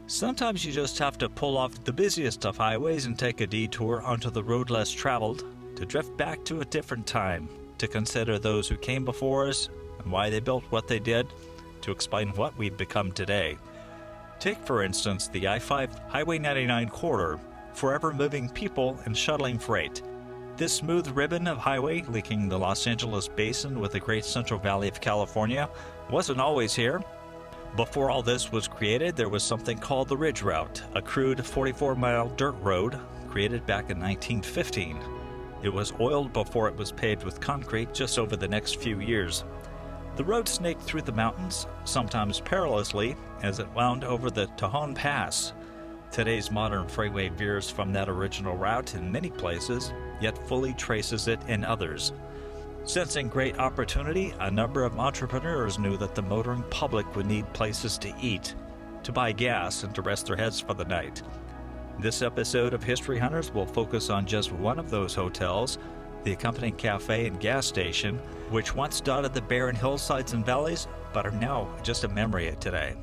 Sometimes you just have to pull off the busiest of highways and take a detour onto the road less traveled to drift back to a different time, to consider those who came before us and why they built what they did, to explain what we've become today. Take, for instance, the I-5 Highway 99 corridor, forever moving people and shuttling freight. This smooth ribbon of highway linking the Los Angeles basin with the Great Central Valley of California wasn't always here. Before all this was created, there was something called the Ridge Route, a crude 44-mile dirt road created back in 1915. It was oiled before it was paved with concrete just over the next few years. The road snaked through the mountains, sometimes perilously, as it wound over the Tejon Pass. Today's modern freeway veers from that original route in many places, yet fully traces it in others. Sensing great opportunity, a number of entrepreneurs knew that the motoring public would need places to eat, to buy gas, and to rest their heads for the night. This episode of History Hunters will focus on just one of those hotels, the accompanying cafe and gas station, which once dotted the barren hillsides and valleys, but are now just a memory of today.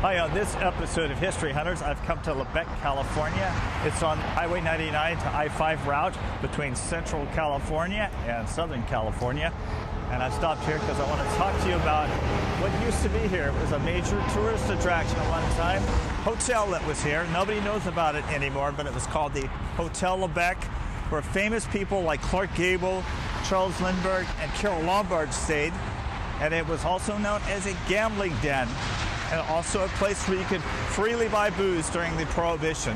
Hi, on this episode of History Hunters, I've come to Lebec, California. It's on Highway 99 to I-5 route between Central California and Southern California. And I've stopped here because I want to talk to you about what used to be here. It was a major tourist attraction at one time. Hotel that was here. Nobody knows about it anymore, but it was called the Hotel Lebec, where famous people like Clark Gable, Charles Lindbergh, and Carol Lombard stayed. And it was also known as a gambling den, and also a place where you could freely buy booze during the Prohibition.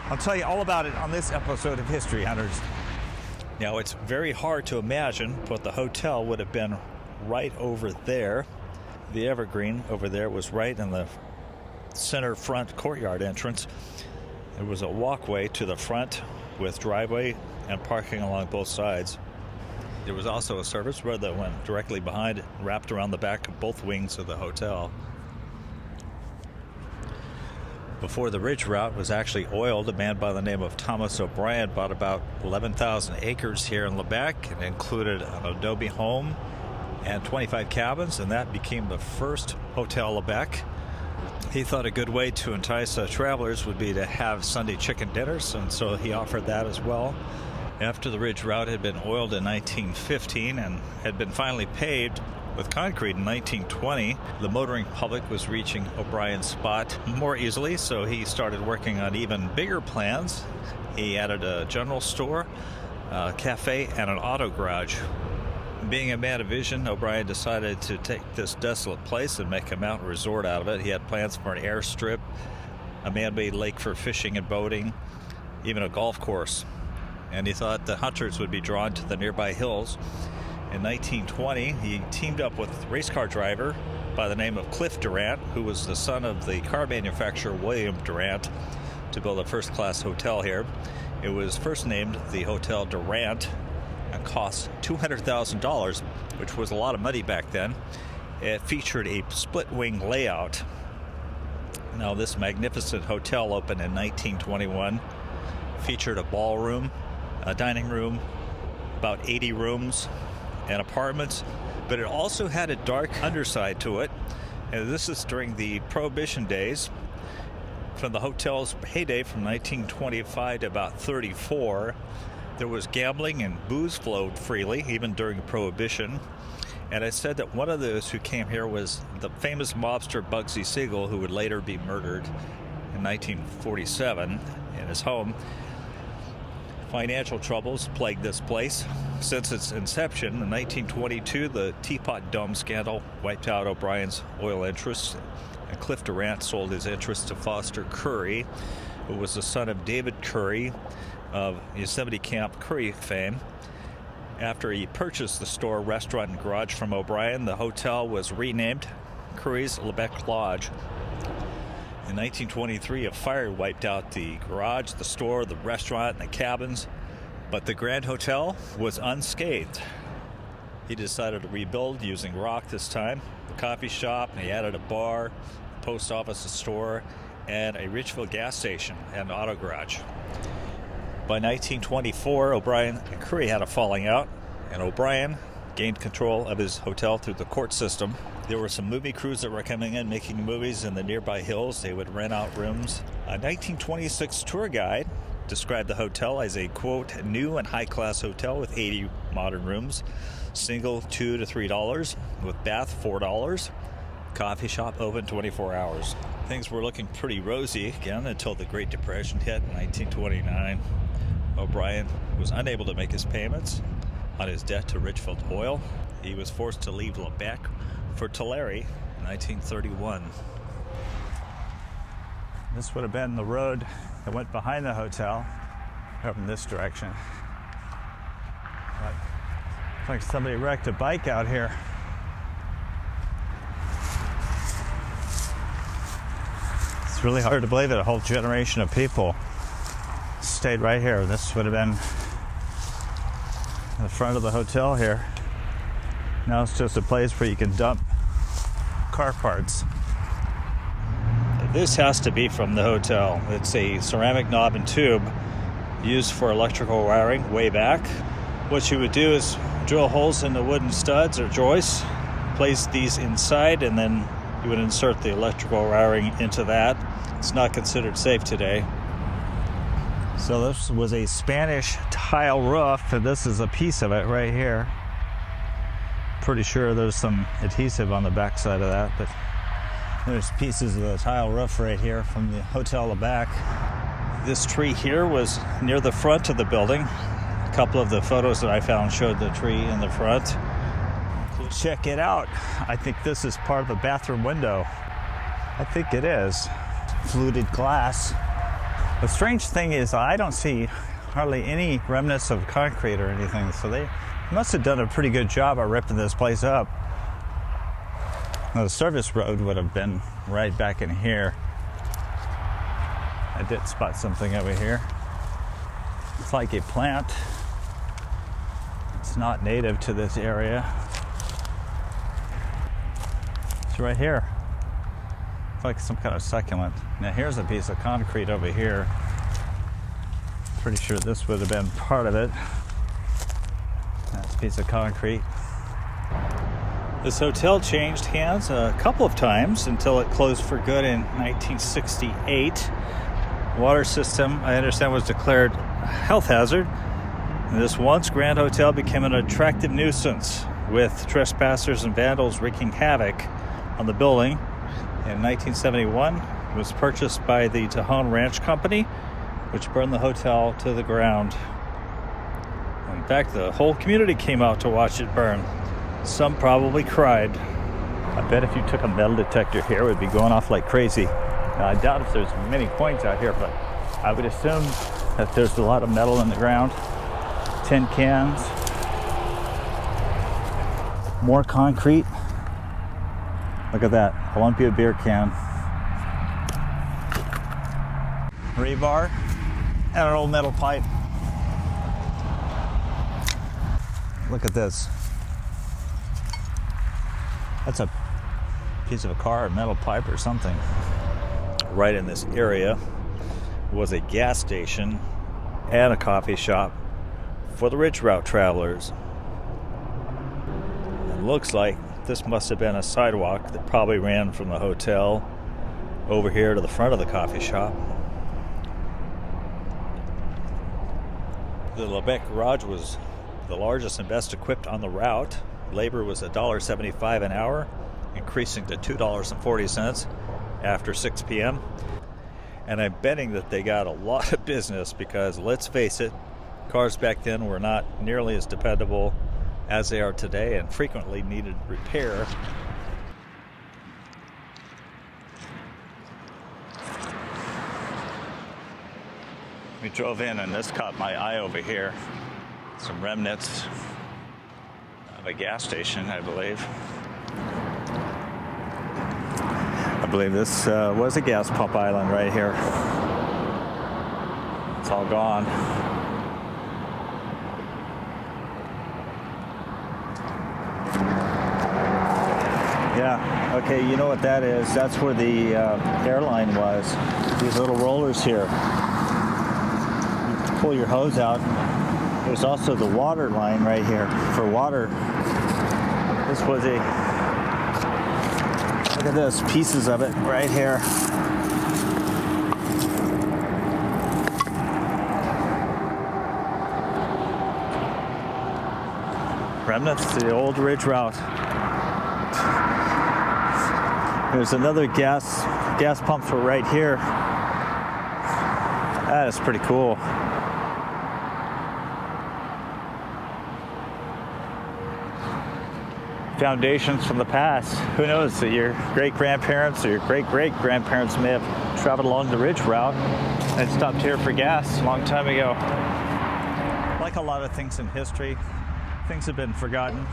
I'll tell you all about it on this episode of History Hunters. Now, it's very hard to imagine, but the hotel would have been right over there. The Evergreen over there was right in the center front courtyard entrance. There was a walkway to the front with driveway and parking along both sides. There was also a service road that went directly behind it, wrapped around the back of both wings of the hotel. Before the Ridge Route was actually oiled, a man by the name of Thomas O'Brien bought about 11,000 acres here in Lebec and included an adobe home and 25 cabins, and that became the first Hotel Lebec. He thought a good way to entice travelers would be to have Sunday chicken dinners, and so he offered that as well. After the Ridge Route had been oiled in 1915 and had been finally paved with concrete in 1920, the motoring public was reaching O'Brien's spot more easily, so he started working on even bigger plans. He added a general store, a cafe, and an auto garage. Being a man of vision, O'Brien decided to take this desolate place and make a mountain resort out of it. He had plans for an airstrip, a man-made lake for fishing and boating, even a golf course. And he thought the hunters would be drawn to the nearby hills. In 1920, he teamed up with a race car driver by the name of Cliff Durant, who was the son of the car manufacturer William Durant, to build a first-class hotel here. It was first named the Hotel Durant and cost $200,000, which was a lot of money back then. It featured a split-wing layout. Now, this magnificent hotel opened in 1921, featured a ballroom, a dining room, about 80 rooms, and apartments, but it also had a dark underside to it. And this is during the Prohibition days. From the hotel's heyday from 1925 to about 34, there was gambling and booze flowed freely, even during Prohibition. And I said that one of those who came here was the famous mobster Bugsy Siegel, who would later be murdered in 1947 in his home. Financial troubles plagued this place. Since its inception in 1922, the Teapot Dome scandal wiped out O'Brien's oil interests, and Cliff Durant sold his interests to Foster Curry, who was the son of David Curry of Yosemite Camp Curry fame. After he purchased the store, restaurant, and garage from O'Brien, the hotel was renamed Curry's Lebec Lodge. In 1923, a fire wiped out the garage, the store, the restaurant, and the cabins, but the Grand Hotel was unscathed. He decided to rebuild using rock this time. a coffee shop, and he added a bar, a post office, a store, and a Richfield gas station and auto garage. By 1924, O'Brien and Curry had a falling out, and O'Brien gained control of his hotel through the court system. There were some movie crews that were coming in, making movies in the nearby hills. They would rent out rooms. A 1926 tour guide described the hotel as a, quote, new and high-class hotel with 80 modern rooms, single $2 to $3, with bath $4, coffee shop open 24 hours. Things were looking pretty rosy again until the Great Depression hit in 1929. O'Brien was unable to make his payments on his debt to Richfield Oil. He was forced to leave Lebec for Tulare in 1931. This would have been the road that went behind the hotel, up in this direction. But looks like somebody wrecked a bike out here. It's really hard to believe that a whole generation of people stayed right here. This would have been the front of the hotel here. Now it's just a place where you can dump car parts. This has to be from the hotel. It's a ceramic knob and tube used for electrical wiring way back. What you would do is drill holes in the wooden studs or joists, place these inside, and then you would insert the electrical wiring into that. It's not considered safe today. So this was a Spanish tile roof, and this is a piece of it right here. Pretty sure there's some adhesive on the back side of that, but there's pieces of the tile roof right here from the hotel back. This tree here was near the front of the building. A couple of the photos that I found showed the tree in the front. Check it out. I think this is part of a bathroom window. I think it is. Fluted glass. The strange thing is I don't see hardly any remnants of concrete or anything, so they must have done a pretty good job of ripping this place up. Now, the service road would have been right back in here. I did spot something over here. It's like a plant. It's not native to this area. It's right here. It's like some kind of succulent. Now here's a piece of concrete over here. Pretty sure this would have been part of it. That's a piece of concrete. This hotel changed hands a couple of times until it closed for good in 1968. Water system, I understand, was declared a health hazard. And this once grand hotel became an attractive nuisance, with trespassers and vandals wreaking havoc on the building. In 1971, it was purchased by the Tejon Ranch Company, which burned the hotel to the ground. In fact, the whole community came out to watch it burn. Some probably cried. I bet if you took a metal detector here, it would be going off like crazy. Now, I doubt if there's many coins out here, but I would assume that there's a lot of metal in the ground. Tin cans. More concrete. Look at that, Olympia beer can. Rebar and an old metal pipe. Look at this. That's a piece of a car, a metal pipe or something. Right in this area was a gas station and a coffee shop for the Ridge Route travelers. It looks like this must have been a sidewalk that probably ran from the hotel over here to the front of the coffee shop. The Lebec Lodge was the largest and best equipped on the route. Labor was $1.75 an hour, increasing to $2.40 after 6 p.m. And I'm betting that they got a lot of business because, let's face it, cars back then were not nearly as dependable as they are today and frequently needed repair. We drove in and this caught my eye over here. Some remnants of a gas station, I believe. I believe this was a gas pump island right here. It's all gone. Yeah, okay, you know what that is? That's where the airline was. These little rollers here. You pull your hose out. There's also the water line right here for water. This was a, look at this, pieces of it right here. Remnants to the old ridge route. There's another gas pumps were right here. That is pretty cool. Foundations from the past. Who knows that your great-grandparents or your great-great-grandparents may have traveled along the ridge route and stopped here for gas a long time ago. Like a lot of things in history, things have been forgotten.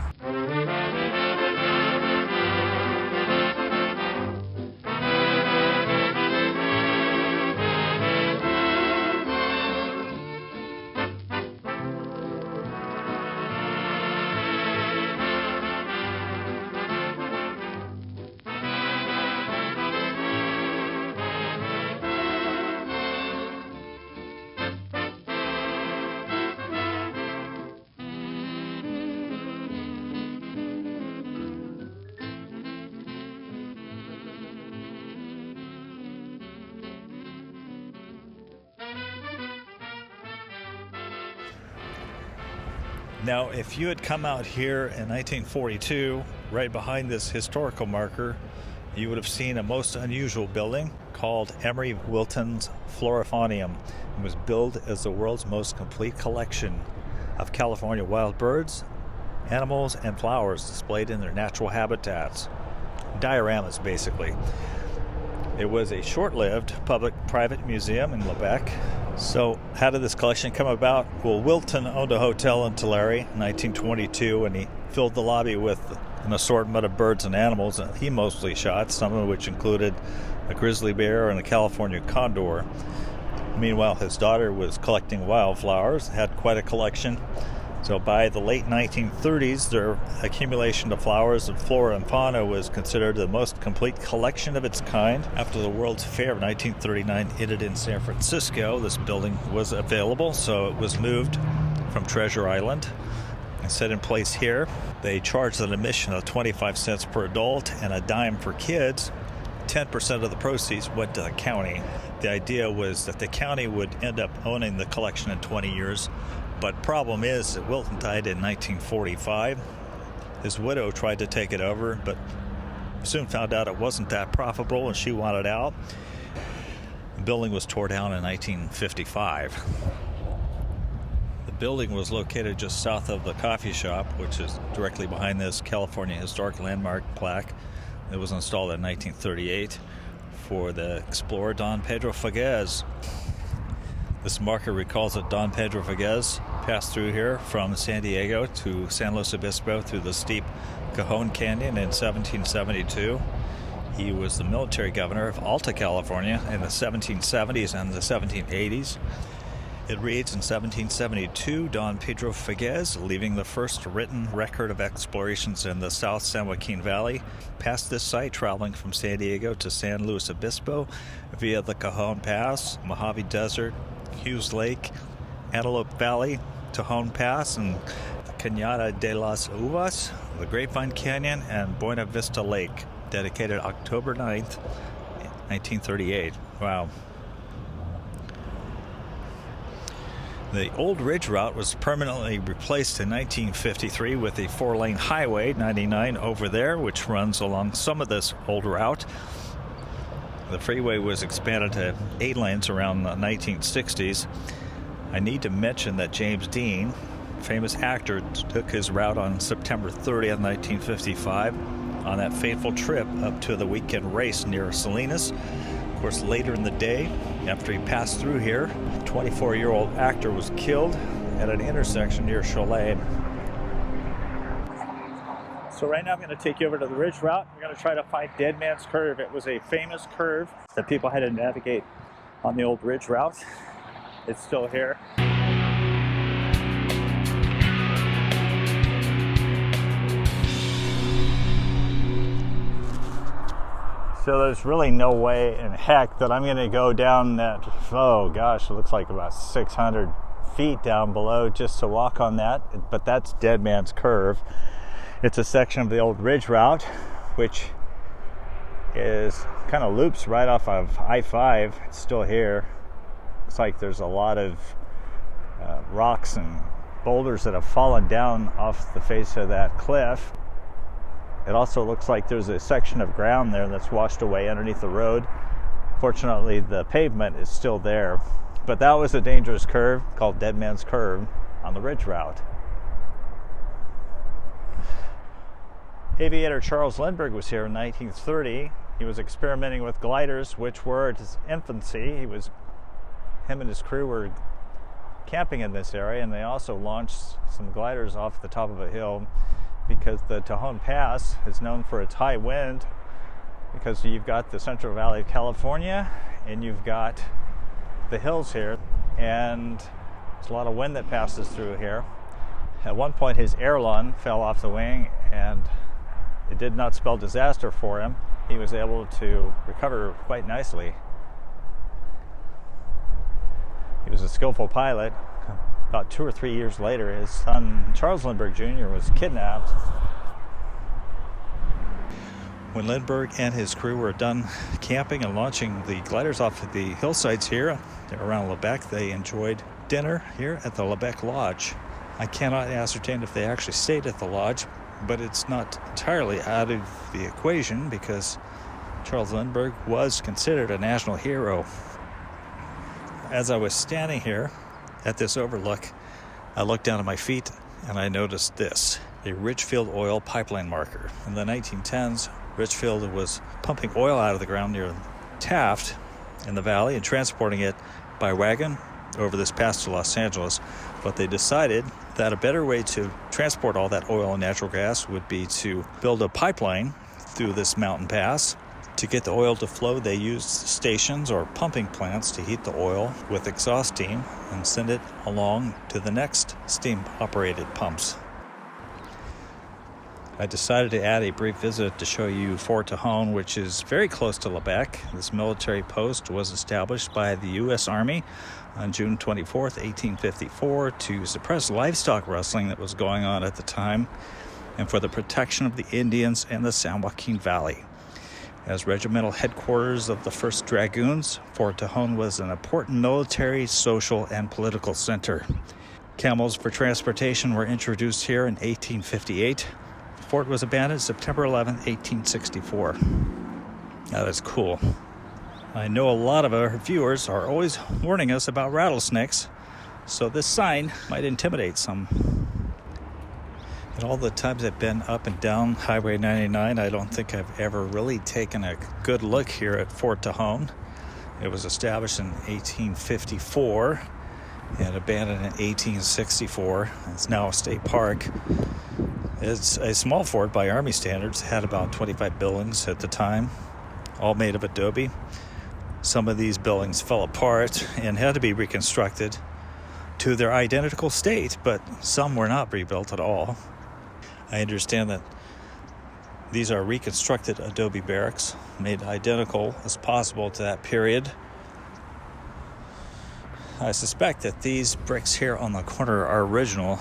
Now, if you had come out here in 1942, right behind this historical marker, you would have seen a most unusual building called Emery Wilton's Florifaunium. It was billed as the world's most complete collection of California wild birds, animals, and flowers displayed in their natural habitats. Dioramas, basically. It was a short-lived public-private museum in Lebec. So how did this collection come about? Well, Wilton owned a hotel in Tulare in 1922, and he filled the lobby with an assortment of birds and animals that he mostly shot, some of which included a grizzly bear and a California condor. Meanwhile, his daughter was collecting wildflowers, had quite a collection. So by the late 1930s, their accumulation of flowers and flora and fauna was considered the most complete collection of its kind. After the World's Fair of 1939 ended in San Francisco, this building was available, so it was moved from Treasure Island and set in place here. They charged an admission of 25 cents per adult and a dime for kids. 10% of the proceeds went to the county. The idea was that the county would end up owning the collection in 20 years. But problem is that Wilton died in 1945. His widow tried to take it over, but soon found out it wasn't that profitable and she wanted out. The building was torn down in 1955. The building was located just south of the coffee shop, which is directly behind this California Historic Landmark plaque. It was installed in 1938 for the explorer Don Pedro Fages. This marker recalls that Don Pedro Fages passed through here from San Diego to San Luis Obispo through the steep Cajon Canyon in 1772. He was the military governor of Alta California in the 1770s and the 1780s. It reads, in 1772, Don Pedro Fages, leaving the first written record of explorations in the South San Joaquin Valley, passed this site traveling from San Diego to San Luis Obispo via the Cajon Pass, Mojave Desert, Hughes Lake, Antelope Valley, Tejon Pass, and the Cañada de las Uvas, the Grapevine Canyon, and Buena Vista Lake, dedicated October 9th, 1938. Wow. The old ridge route was permanently replaced in 1953 with a 4-lane highway 99 over there, which runs along some of this old route. The freeway was expanded to 8 lanes around the 1960s. I need to mention that James Dean, famous actor, took his route on September 30th, 1955 on that fateful trip up to the weekend race near Salinas. Of course, later in the day, after he passed through here, a 24-year-old actor was killed at an intersection near Cholet. So right now I'm going to take you over to the ridge route. We're going to try to find Deadman's Curve. It was a famous curve that people had to navigate on the old ridge route. It's still here. So there's really no way in heck that I'm going to go down that, oh gosh, it looks like about 600 feet down below just to walk on that. But that's Deadman's Curve. It's a section of the old ridge route, which is kind of loops right off of I-5. It's still here. It's like there's a lot of rocks and boulders that have fallen down off the face of that cliff. It also looks like there's a section of ground there that's washed away underneath the road. Fortunately, the pavement is still there. But that was a dangerous curve called Deadman's Curve on the ridge route. Aviator Charles Lindbergh was here in 1930. He was experimenting with gliders, which were at his infancy. Him and his crew were camping in this area, and they also launched some gliders off the top of a hill because the Tejon Pass is known for its high wind, because you've got the Central Valley of California and you've got the hills here, and there's a lot of wind that passes through here. At one point his aileron fell off the wing, and it did not spell disaster for him. He was able to recover quite nicely. He was a skillful pilot. About 2 or 3 years later, his son, Charles Lindbergh Jr., was kidnapped. When Lindbergh and his crew were done camping and launching the gliders off of the hillsides here around Lebec, they enjoyed dinner here at the Lebec Lodge. I cannot ascertain if they actually stayed at the lodge, but it's not entirely out of the equation because Charles Lindbergh was considered a national hero. As I was standing here at this overlook, I looked down at my feet and I noticed this, a Richfield oil pipeline marker. In the 1910s, Richfield was pumping oil out of the ground near Taft in the valley and transporting it by wagon over this pass to Los Angeles. But they decided that a better way to transport all that oil and natural gas would be to build a pipeline through this mountain pass. To get the oil to flow, they used stations or pumping plants to heat the oil with exhaust steam and send it along to the next steam-operated pumps. I decided to add a brief visit to show you Fort Tejon, which is very close to Lebec. This military post was established by the U.S. Army on June 24, 1854, to suppress livestock rustling that was going on at the time and for the protection of the Indians in the San Joaquin Valley. As regimental headquarters of the 1st Dragoons, Fort Tejon was an important military, social, and political center. Camels for transportation were introduced here in 1858. The fort was abandoned September 11, 1864. Now that's cool. I know a lot of our viewers are always warning us about rattlesnakes, so this sign might intimidate some. And all the times I've been up and down Highway 99, I don't think I've ever really taken a good look here at Fort Tejon. It was established in 1854 and abandoned in 1864. It's now a state park. It's a small fort by Army standards. It had about 25 buildings at the time, all made of adobe. Some of these buildings fell apart and had to be reconstructed to their identical state, but some were not rebuilt at all. I understand that these are reconstructed adobe barracks, made identical as possible to that period. I suspect that these bricks here on the corner are original,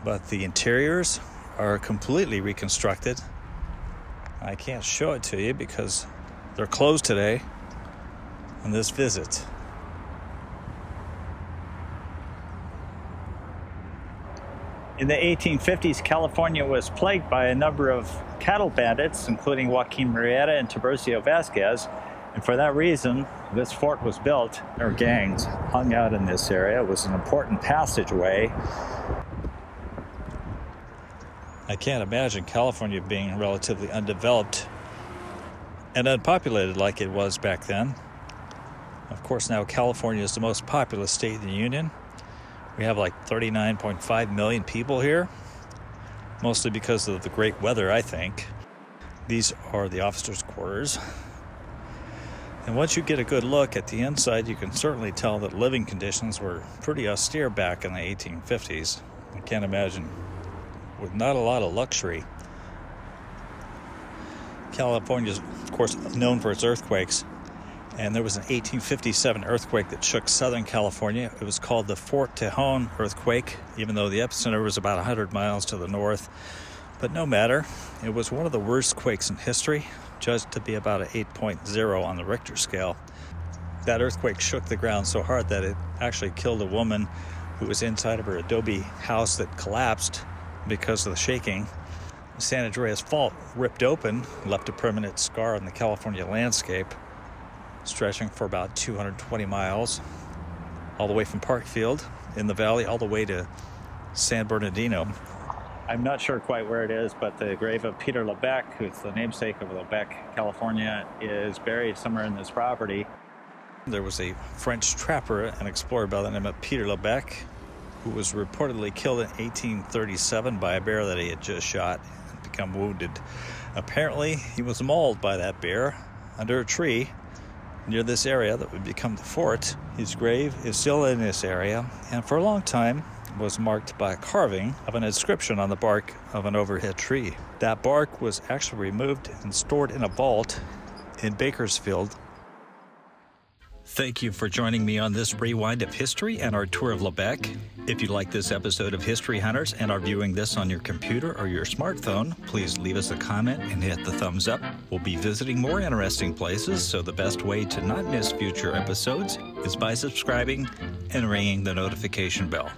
but the interiors are completely reconstructed. I can't show it to you because they're closed today on this visit. In the 1850s, California was plagued by a number of cattle bandits, including Joaquin Murrieta and Tiburcio Vasquez, and for that reason, this fort was built. Their gangs hung out in this area. It was an important passageway. I can't imagine California being relatively undeveloped and unpopulated like it was back then. Of course, now California is the most populous state in the Union. We have like 39.5 million people here, mostly because of the great weather, I think. These are the officers' quarters. And once you get a good look at the inside, you can certainly tell that living conditions were pretty austere back in the 1850s. I can't imagine, with not a lot of luxury. California is, of course, known for its earthquakes. And there was an 1857 earthquake that shook Southern California. It was called the Fort Tejon earthquake, even though the epicenter was about 100 miles to the north. But no matter, it was one of the worst quakes in history, judged to be about an 8.0 on the Richter scale. That earthquake shook the ground so hard that it actually killed a woman who was inside of her adobe house that collapsed because of the shaking. San Andreas Fault ripped open, left a permanent scar on the California landscape, stretching for about 220 miles, all the way from Parkfield in the valley all the way to San Bernardino. I'm not sure quite where it is, but the grave of Peter Lebec, who's the namesake of Lebec, California, is buried somewhere in this property. There was a French trapper and explorer by the name of Peter Lebec, who was reportedly killed in 1837 by a bear that he had just shot and become wounded. Apparently, he was mauled by that bear under a tree near this area that would become the fort. His grave is still in this area, and for a long time was marked by a carving of an inscription on the bark of an overhead tree. That bark was actually removed and stored in a vault in Bakersfield. Thank you for joining me on this rewind of history and our tour of Lebec. If you like this episode of History Hunters and are viewing this on your computer or your smartphone, please leave us a comment and hit the thumbs up. We'll be visiting more interesting places, so the best way to not miss future episodes is by subscribing and ringing the notification bell.